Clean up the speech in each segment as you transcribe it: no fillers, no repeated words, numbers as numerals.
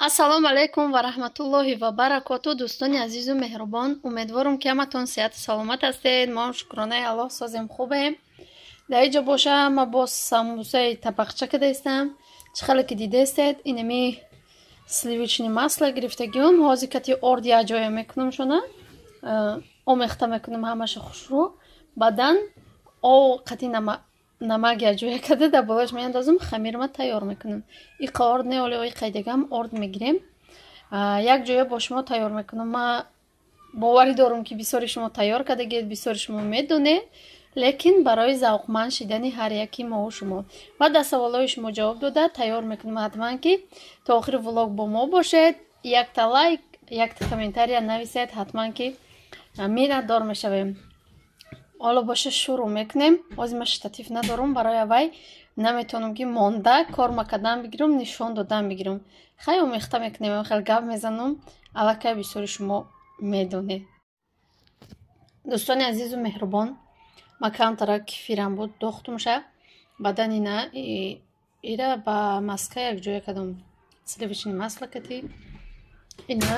ассалому алайкум ва раҳматуллоҳи ва баракоту. дӯстони азизу меҳрубон, умедворам ки ҳаматон сеҳату саломат ҳастед. мо шукронаи аллоҳ созем хубем. дар ин ҷо боша ма боз самусаи табақча кардастам. чӣ хеле ки дидастед, инами сливични масла гирифтагиём. ҳозир кати орд як ҷоя мекунам шуна омехта мекунам ҳамаша хушрӯ. баъдан кати намак як ҷоя карда дар болош меандозам. хамирма тайёр мекунам. иқа орд не оли қайдагам орд мегирем. як ҷоя бо шумо тайёр мекунам. ма боварӣ дорам ки бисёри шумо тайёр кардагед, бисёри шумо медонед, лекин барои завқманд шидани ҳар яки мо шумо ва дар саволҳои шумо ҷавоб дода тайёр мекунам. ҳатман ки то охири влог бо мо бошед. якта лайк, якта комментария нависед. ҳатман ки миннатдор мешавем. ҳоло боша шурӯъ мекунем. ҳозир ма штатив надорам, барои аввай наметавонам ки монда корма кардан бигирам, нишон додан бигирам. хай омехта мекунем, хел гап мезанам. аллакай бисёри шумо медонед. дӯстони азизу меҳрубон, ма камтара кефирам буд дохтумша. баъдан ира ба маска як ҷоя кардам. сливични масла кати ина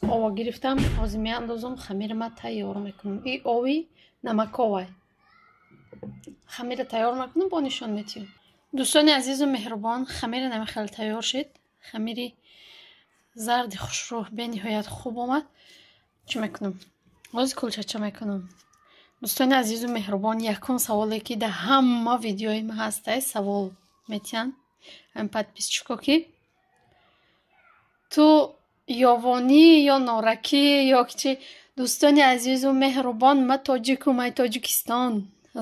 ова гирифтам. ҳозир меандозам, хамирма тайёр мекунам. и ови намаковай хамира тайёр мекунам, бо нишон метиём. дӯстони азизу меҳрубон, хамири нами хеле тайёр шид. хамири зарди хушрӯ бениҳоят хуб омад. чӣ мекунам? ҳозир кулчача мекунам. дӯстони азизу меҳрубон, якум саволе ки дар ҳама видеои ма ҳастай савол метиҳанд ҳам подписчико ки ту ёвонӣ ё норакӣ ё чи. дӯстони азизу меҳрубон, ма тоҷикум, ай Тоҷикистон,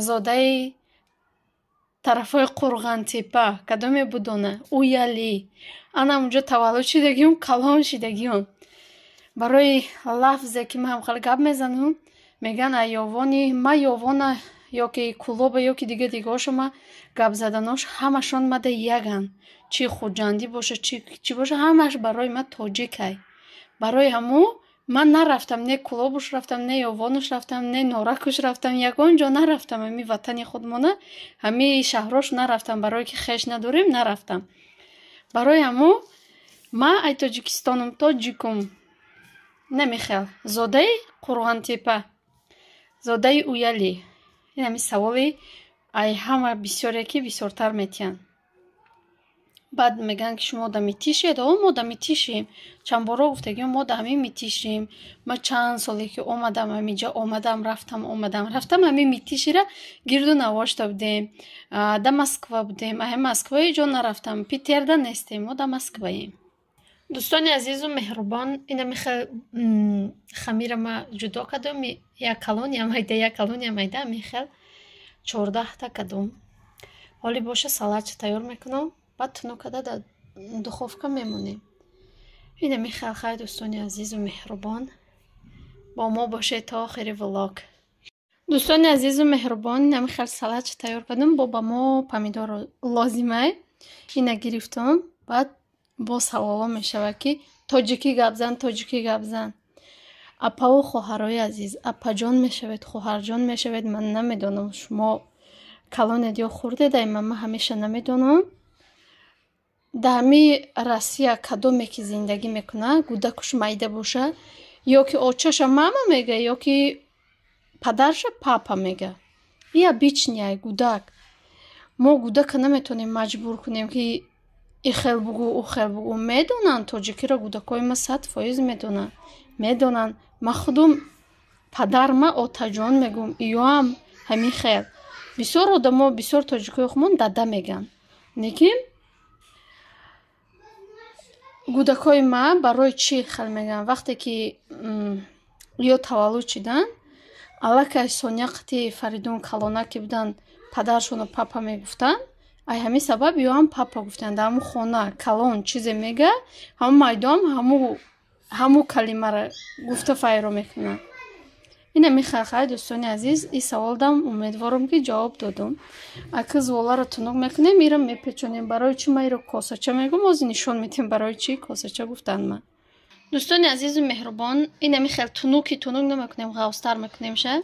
зодаи тарафҳои Қурғантепа. кадоме будона? Уяли. анам унҷо таваллуд шидагиём, калон шидагиём. барои лафзе ки ма ҳам хеле гап мезанам, меган ай ёвонӣ. ма ёвона ё ки кулоба ё ки дигаҳоша ма гап заданош ҳамашон мада яган. чи хуҷандӣ боша, чи боша, ҳамаш барои ма тоҷикай. барои ҳамӯ ман нарафтам, не кулобуш рафтам, не ёвонуш рафтам, не норакуш рафтам, ягон ҷо нарафтам. ҳами ватани худмона, ҳами шаҳрош нарафтам. барое ки хеш надорем нарафтам. барои ҳамӯ ма ай Тоҷикистонам, тоҷикум. намехел зодаи Қурғантепа, зодаи Уяли. ин ҳами саволи ай ҳама бисёре ки бисёртар метиҳанд. баъд меган ки шумо да митишед. мо да митишем. чанд боро гуфтагиём, мо да ҳами митишем. ма чанд соле ки омадам ҳамиҷа, омадам рафтам ҳами митишира гирду навошта будем. да Москва будем. ай Москваи ҷо нарафтам. Питерда нестем, мо да Москваем. дӯстони азизу меҳрубон, ин ҳами хамира ма ҷудо кардам. як калония майда мехел 14 кадом. ҳоли боша салатча тайёр мекунам. баъд тунук карда дар духовка мемонем. ин ҳами хелхай дӯстони азизу меҳрубон, бо мо бошед то охири влог. дӯстони азизу меҳрубон, ин ҳами хел салатча тайёр кардам. бо ба мо помидор лозимай. ина гирифтам. баъд бо саволо мешавад ки тоҷикӣ гап зан. апаву хоҳарои азиз, апаҷон мешавед, хоҳарҷон мешавед. ман намедонам шумо калонед ё хурдед. ай ма ҳамеша намедонам. дар ҳами Россия кадоме ки зиндагӣ мекунад, гудакуш майда боша, ё ки очаша мама мега, ё ки падарша папа мега. и обичный ай гудак. мо гудака наметавонем маҷбур кунем ки и хел бугӯ, у хел бугӯ. медонанд тоҷикиро гудакҳои ма 100% медонанд. медонанд. ма худум падарма отаҷон мегӯм, иёам ҳамин хел. бисёр одамо, бисёр тоҷикои хумон дада меган. лекин гудакҳои ма барои чӣ хел меган? вақте ки ё таваллуд шиданд, аллакай сония қати Фаридун калона ки буданд, падаршону папа мегуфтанд. ай ҳамин сабаб ёам папа гуфтанд. дар ҳамун хона калон чизе мега, ҳамун майдоам ҳамун калимаро гуфта файро мекунад. ин ҳами хелхай дӯстони азиз, ин саволдам умедворам ки ҷавоб додам. ака зволаро тунук мекунем, иро мепечонем. барои чӣ ма иро косача мегӯм? ҳозир нишон медиҳем барои чӣ косача гуфтанд ма. дӯстони азизу меҳрубон, ин ҳами хел тунук мекунем, ғавстар мекунем ша.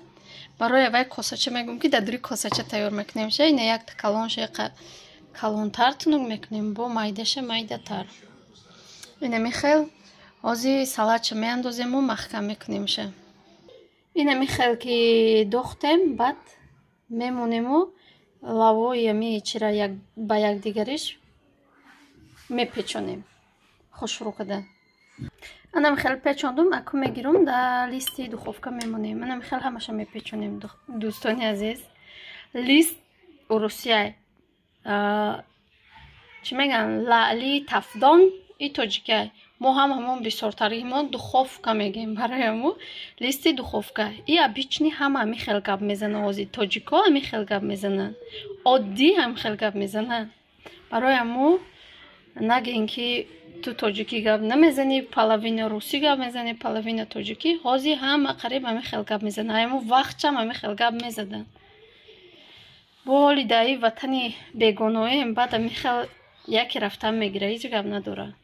барои аввай косача мегӯм ки дар дури косача тайёр мекунем ша. ина якта калонша калонтар тунук мекунем, бо майдаша майдатар. اینمی خیل آزی سالچ میاندازیم و محکم میکنیمشه. اینمی خیل که دوختیم بعد میمونیم و لوای می چرا با یک دیگریش میپیچونیم. خوش رو کده. انم خیلی پیچوندم اکو میگیرم در لیستی دخوفکا میمونیم. انم خیلی همشه میپیچونیم دوستانی عزیز. لیست روسیه چی میگن لالی تفدان ای توجیکه ما همون بسیارتری ما دخوفکا میگیم برای همون لیستی دخوفکا ای ابیچنی همه خیلی گپ میزنن آزی توجیکا همی خیلی گپ میزنن عادی هم خیلی گپ میزنن برای همون نگین که تو توجیکی گپ نمیزنی پالوین روسی گپ میزنی پالوین توجیکی آزی هم قریب همی خیلی گپ میزنن همون وقت هم همی خیلی گپ میزدن والدای وطنی بیگانویم بعد میخواد یکی رفتن میگیره هیچ گپ نداره.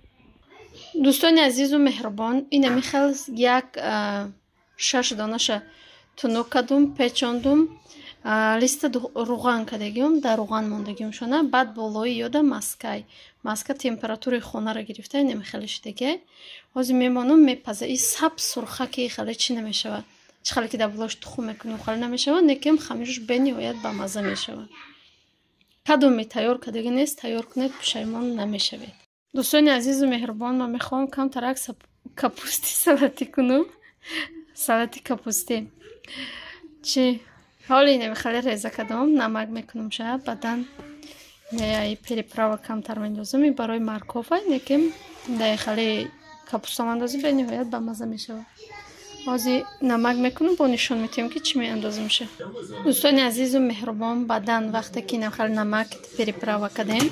دوستان عزیز و مهربان این میخواد یک 6 دانش تونو کدوم پیچاندم لیست روغن کردیم در روغن موندگیم شونه بعد بالای یاده ماسکا تمپراتوری خونه را گرفته نمیخوادش دیگه از میمونم میپزه این سب سرخکی خاله چی نمیشه چخاله که دبلوش تخم میکنه خاله نمیشه نکم خمیرش بنیوید با مزه میشه کدومی تیار کردگی نیست تیار کنید پشیمان نمیشوید. دوستان عزیز و مهربان من میخوام کم ترک کپوستی سلاتی کنم سلاتی کپوستی چی حالی نمیخواد ریزه کدام نمک میکنم شب بعدن میای پریپراوا کم تر میندازم برای مارکوفا نکم داخلی کپوستا اندازی بنیوید با مزه میشه آزی نمک میکنم با نشون میتیم که چی میاندازم شه. دوستان عزیز و مهربان بعدن وقتی که نمیخواد نمک پریپراوا کردیم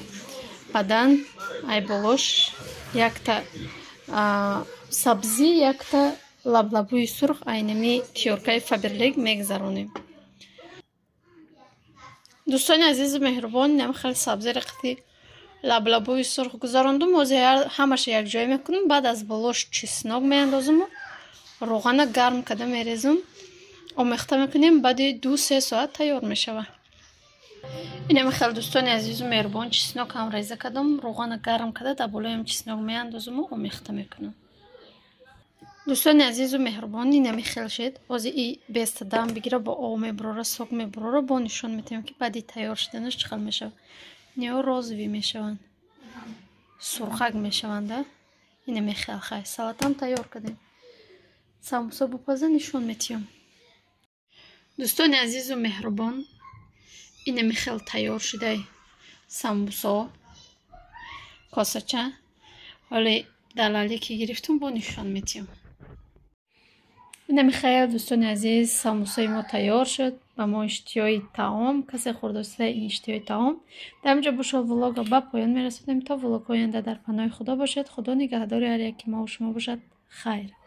بعدن ای بولوش یک تا سبزی یک تا لبلبوی سرخ اینمی تیورکای فابرلیک میگذرونیم. دوستان عزیز و مهربان نمیخواد سبزی رقتی لبلبوی سرخ گذراندم و همش یک جای میکنم بعد از بولوش چسناک میاندازم روغن گرم کرده میریزم آمیخته میکنیم بعد 2-3 ساعت تیار میشه. اینم خیلی دوستان عزیز و مهربان چسناک هم ریزه کردم روغن گرم کرده در بالایم چسناک میاندازم و آمیخته میکنم. دوستان عزیز و مهربان اینم خیلی شد از این بیست دم بگیره با آب میبره سوق میبره با نشون میتیم که بعدی تیار شدنش چخل میشه نیا روزوی میشوند سرخک میشونده. اینم خیلی خیلی سالت هم تیار کردیم ساموسا بپازه نشون میتیم. دوستان عزیز و مهربان اینم خیلی تیار شده ساموسا کاسچه ولی دلالی که گرفتم با نشون میتیم. اینم خیلی دوستان عزیز ساموسای ما تیار شد و ما اشتیای طعام کسی خوردسته این اشتیای طعام در اینجا باشه ولاگ با پایان میرسونیم تا ولاگ آینده در پناه خدا باشد. خدا نگهدار هر یک ما و شما باشد. خیر.